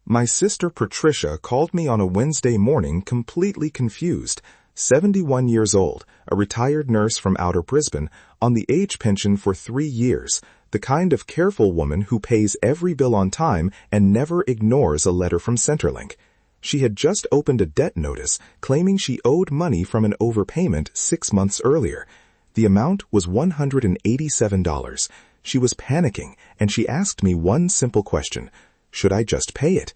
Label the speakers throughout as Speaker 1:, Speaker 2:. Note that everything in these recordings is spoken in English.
Speaker 1: My sister Patricia called me on a Wednesday morning completely confused. 71 years old, a retired nurse from outer Brisbane, on the age pension for 3 years, the kind of careful woman who pays every bill on time and never ignores a letter from Centrelink. She had just opened a debt notice claiming she owed money from an overpayment 6 months earlier. The amount was $187. She was panicking, and she asked me one simple question: should I just pay it?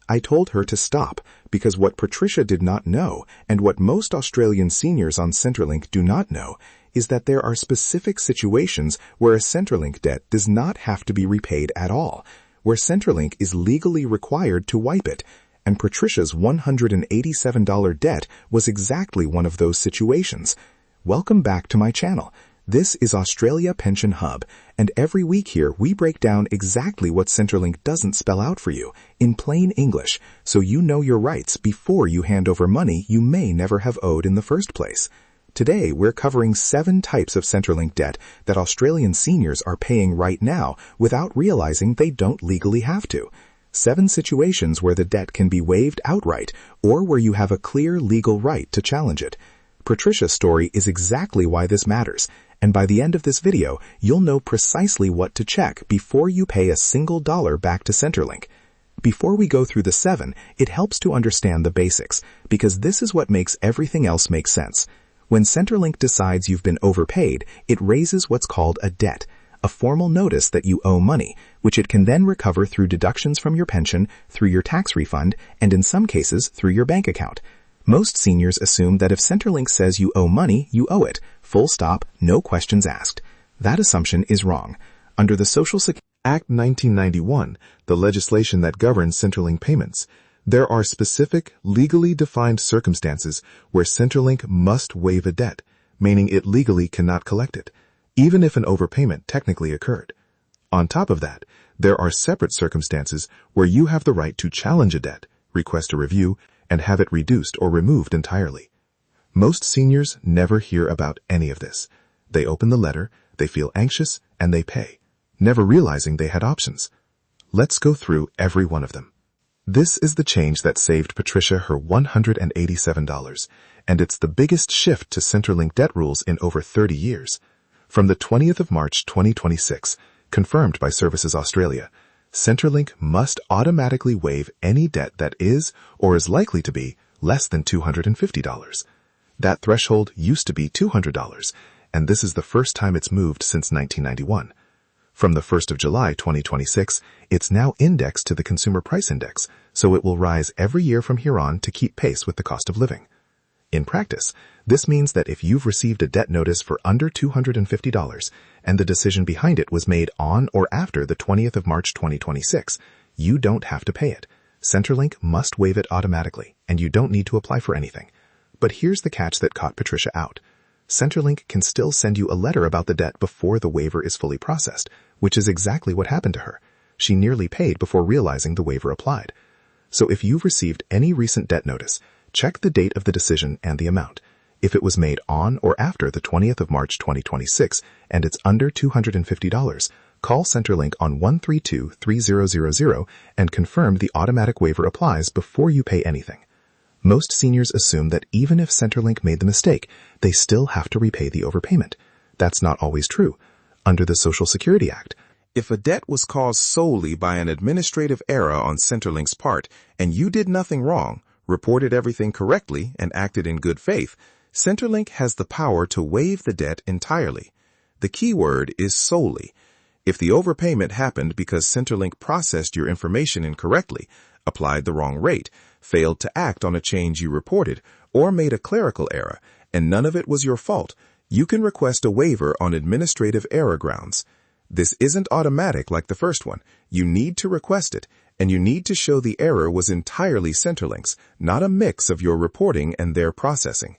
Speaker 1: I told her to stop, because what Patricia did not know, and what most Australian seniors on Centrelink do not know, is that there are specific situations where a Centrelink debt does not have to be repaid at all, where Centrelink is legally required to wipe it, and Patricia's $187 debt was exactly one of those situations. Welcome back to my channel. This is Australia Pension Hub, and every week here we break down exactly what Centrelink doesn't spell out for you, in plain English, so you know your rights before you hand over money you may never have owed in the first place. Today we're covering 7 types of Centrelink debt that Australian seniors are paying right now without realizing they don't legally have to. 7 situations where the debt can be waived outright, or where you have a clear legal right to challenge it. Patricia's story is exactly why this matters, and by the end of this video, you'll know precisely what to check before you pay a single dollar back to Centrelink. Before we go through the 7, it helps to understand the basics, because this is what makes everything else make sense. When Centrelink decides you've been overpaid, it raises what's called a debt, a formal notice that you owe money, which it can then recover through deductions from your pension, through your tax refund, and in some cases through your bank account. Most seniors assume that if Centrelink says you owe money, you owe it. Full stop, no questions asked. That assumption is wrong. Under the Social Security Act 1991, the legislation that governs Centrelink payments, there are specific, legally defined circumstances where Centrelink must waive a debt, meaning it legally cannot collect it, even if an overpayment technically occurred. On top of that, there are separate circumstances where you have the right to challenge a debt, request a review, and have it reduced or removed entirely. Most seniors never hear about any of this. They open the letter, they feel anxious, and they pay, never realizing they had options. Let's go through every one of them. This is the change that saved Patricia her $187, and it's the biggest shift to Centrelink debt rules in over 30 years. From the 20th of March 2026, confirmed by Services Australia, Centrelink must automatically waive any debt that is, or is likely to be, less than $250. That threshold used to be $200, and this is the first time it's moved since 1991. From the 1st of July 2026, it's now indexed to the Consumer Price Index, so it will rise every year from here on to keep pace with the cost of living. In practice, this means that if you've received a debt notice for under $250 and the decision behind it was made on or after the 20th of March 2026, you don't have to pay it. Centrelink must waive it automatically, and you don't need to apply for anything. But here's the catch that caught Patricia out. Centrelink can still send you a letter about the debt before the waiver is fully processed, which is exactly what happened to her. She nearly paid before realizing the waiver applied. So if you've received any recent debt notice, check the date of the decision and the amount. If it was made on or after the 20th of March 2026 and it's under $250, call Centrelink on 132-3000 and confirm the automatic waiver applies before you pay anything. Most seniors assume that even if Centrelink made the mistake, they still have to repay the overpayment. That's not always true. Under the Social Security Act,
Speaker 2: if a debt was caused solely by an administrative error on Centrelink's part and you did nothing wrong, reported everything correctly, and acted in good faith, Centrelink has the power to waive the debt entirely. The key word is solely. If the overpayment happened because Centrelink processed your information incorrectly, applied the wrong rate, failed to act on a change you reported, or made a clerical error, and none of it was your fault, you can request a waiver on administrative error grounds. This isn't automatic like the first one. You need to request it, and you need to show the error was entirely Centrelink's, not a mix of your reporting and their processing.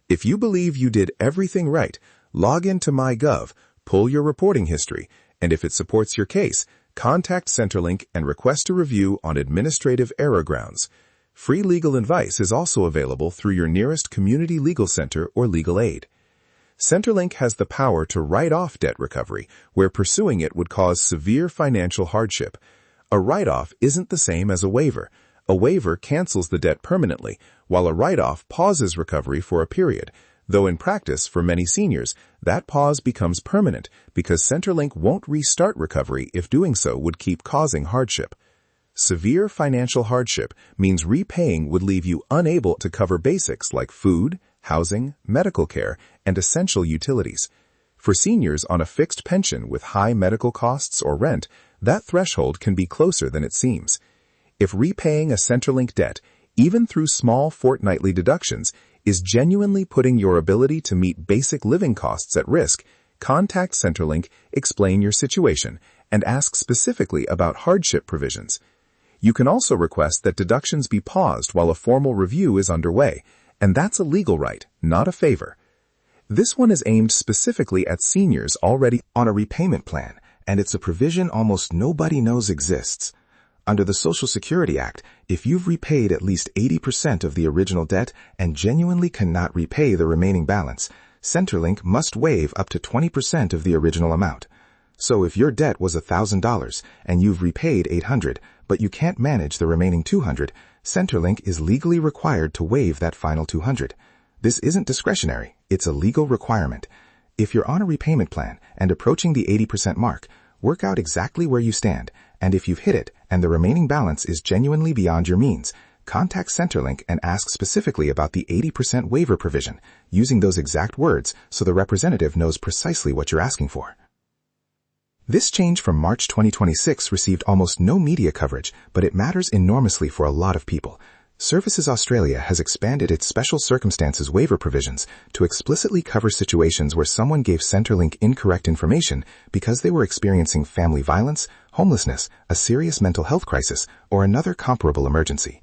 Speaker 2: If you believe you did everything right, log into MyGov, pull your reporting history, and if it supports your case, contact Centrelink and request a review on administrative error grounds. Free legal advice is also available through your nearest community legal center or legal aid. Centrelink has the power to write off debt recovery, where pursuing it would cause severe financial hardship. A write-off isn't the same as a waiver. A waiver cancels the debt permanently, while a write-off pauses recovery for a period, though in practice, for many seniors, that pause becomes permanent because Centrelink won't restart recovery if doing so would keep causing hardship. Severe financial hardship means repaying would leave you unable to cover basics like food, housing, medical care, and essential utilities. For seniors on a fixed pension with high medical costs or rent, that threshold can be closer than it seems. If repaying a Centrelink debt, even through small fortnightly deductions, is genuinely putting your ability to meet basic living costs at risk, contact Centrelink, explain your situation, and ask specifically about hardship provisions. You can also request that deductions be paused while a formal review is underway, and that's a legal right, not a favor. This one is aimed specifically at seniors already
Speaker 1: on a repayment plan, and it's a provision almost nobody knows exists. Under the Social Security Act, if you've repaid at least 80% of the original debt and genuinely cannot repay the remaining balance, Centrelink must waive up to 20% of the original amount. So if your debt was $1,000 and you've repaid $800, but you can't manage the remaining $200, Centrelink is legally required to waive that final $200. This isn't discretionary, it's a legal requirement. If you're on a repayment plan and approaching the 80% mark, work out exactly where you stand, and if you've hit it and the remaining balance is genuinely beyond your means, contact Centrelink and ask specifically about the 80% waiver provision, using those exact words so the representative knows precisely what you're asking for. This change from March 2026 received almost no media coverage, but it matters enormously for a lot of people. Services Australia has expanded its special circumstances waiver provisions to explicitly cover situations where someone gave Centrelink incorrect information because they were experiencing family violence, homelessness, a serious mental health crisis, or another comparable emergency.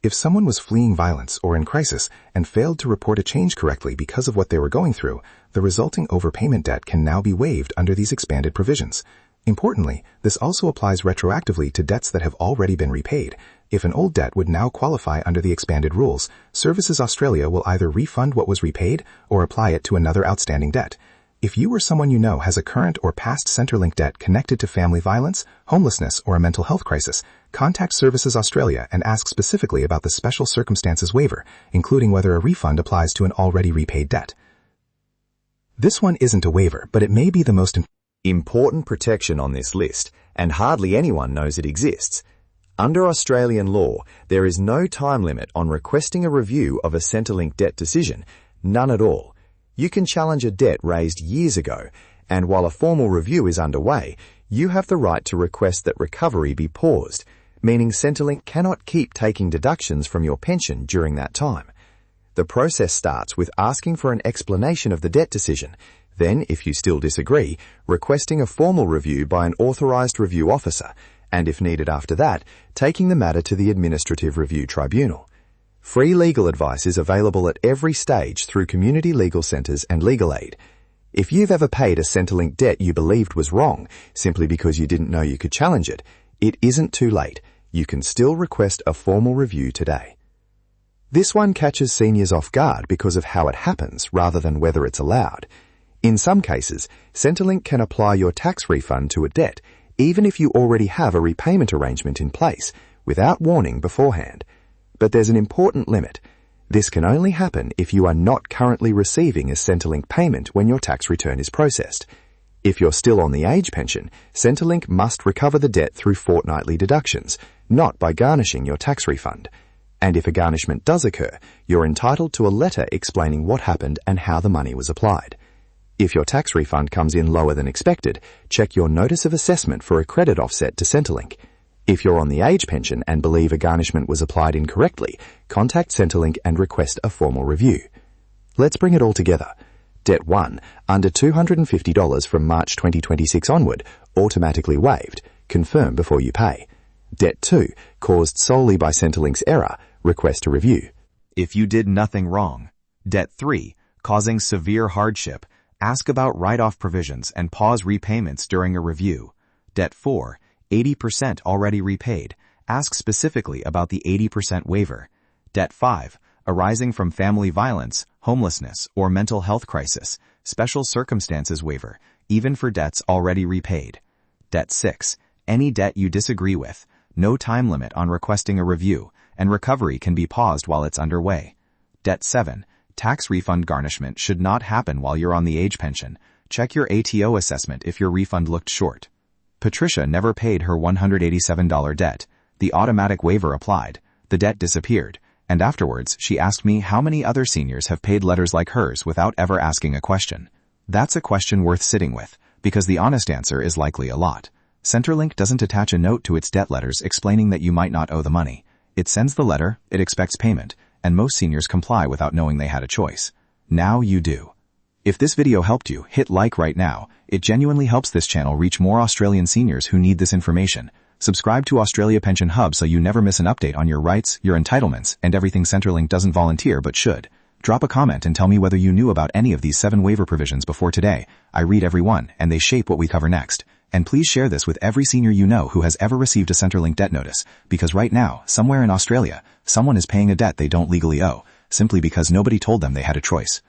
Speaker 1: If someone was fleeing violence or in crisis and failed to report a change correctly because of what they were going through, the resulting overpayment debt can now be waived under these expanded provisions. Importantly, this also applies retroactively to debts that have already been repaid. If an old debt would now qualify under the expanded rules, Services Australia will either refund what was repaid or apply it to another outstanding debt. If you or someone you know has a current or past Centrelink debt connected to family violence, homelessness, or a mental health crisis, contact Services Australia and ask specifically about the special circumstances waiver, including whether a refund applies to an already repaid debt. This one isn't a waiver, but it may be the most
Speaker 3: important protection on this list, and hardly anyone knows it exists. Under Australian law, there is no time limit on requesting a review of a Centrelink debt decision, none at all. You can challenge a debt raised years ago, and while a formal review is underway, you have the right to request that recovery be paused, meaning Centrelink cannot keep taking deductions from your pension during that time. The process starts with asking for an explanation of the debt decision, then, if you still disagree, requesting a formal review by an authorised review officer, and if needed after that, taking the matter to the Administrative Review Tribunal. Free legal advice is available at every stage through community legal centres and legal aid. If you've ever paid a Centrelink debt you believed was wrong, simply because you didn't know you could challenge it, it isn't too late. You can still request a formal review today. This one catches seniors off guard because of how it happens rather than whether it's allowed. In some cases, Centrelink can apply your tax refund to a debt, even if you already have a repayment arrangement in place, without warning beforehand. But there's an important limit. This can only happen if you are not currently receiving a Centrelink payment when your tax return is processed. If you're still on the age pension, Centrelink must recover the debt through fortnightly deductions, not by garnishing your tax refund. And if a garnishment does occur, you're entitled to a letter explaining what happened and how the money was applied. If your tax refund comes in lower than expected, check your notice of assessment for a credit offset to Centrelink. If you're on the age pension and believe a garnishment was applied incorrectly, contact Centrelink and request a formal review. Let's bring it all together. Debt 1, under $250 from March 2026 onward, automatically waived. Confirm before you pay. Debt 2, caused solely by Centrelink's error, request a review.
Speaker 4: If you did nothing wrong. Debt 3, causing severe hardship, ask about write-off provisions and pause repayments during a review. Debt 4, 80% already repaid, ask specifically about the 80% waiver. Debt 5, arising from family violence, homelessness, or mental health crisis, special circumstances waiver, even for debts already repaid. Debt 6, any debt you disagree with, no time limit on requesting a review, and recovery can be paused while it's underway. Debt 7. Tax refund garnishment should not happen while you're on the age pension. Check your ATO assessment if your refund looked short. Patricia never paid her $187 debt. The automatic waiver applied. The debt disappeared. And afterwards, she asked me how many other seniors have paid letters like hers without ever asking a question. That's a question worth sitting with, because the honest answer is likely a lot. Centrelink doesn't attach a note to its debt letters explaining that you might not owe the money. It sends the letter, it expects payment, and most seniors comply without knowing they had a choice. Now you do. If this video helped you, hit like right now. It genuinely helps this channel reach more Australian seniors who need this information. Subscribe to Australia Pension Hub so you never miss an update on your rights, your entitlements, and everything Centrelink doesn't volunteer but should. Drop a comment and tell me whether you knew about any of these 7 waiver provisions before today. I read every one, and they shape what we cover next. And please share this with every senior you know who has ever received a Centrelink debt notice, because right now, somewhere in Australia, someone is paying a debt they don't legally owe, simply because nobody told them they had a choice.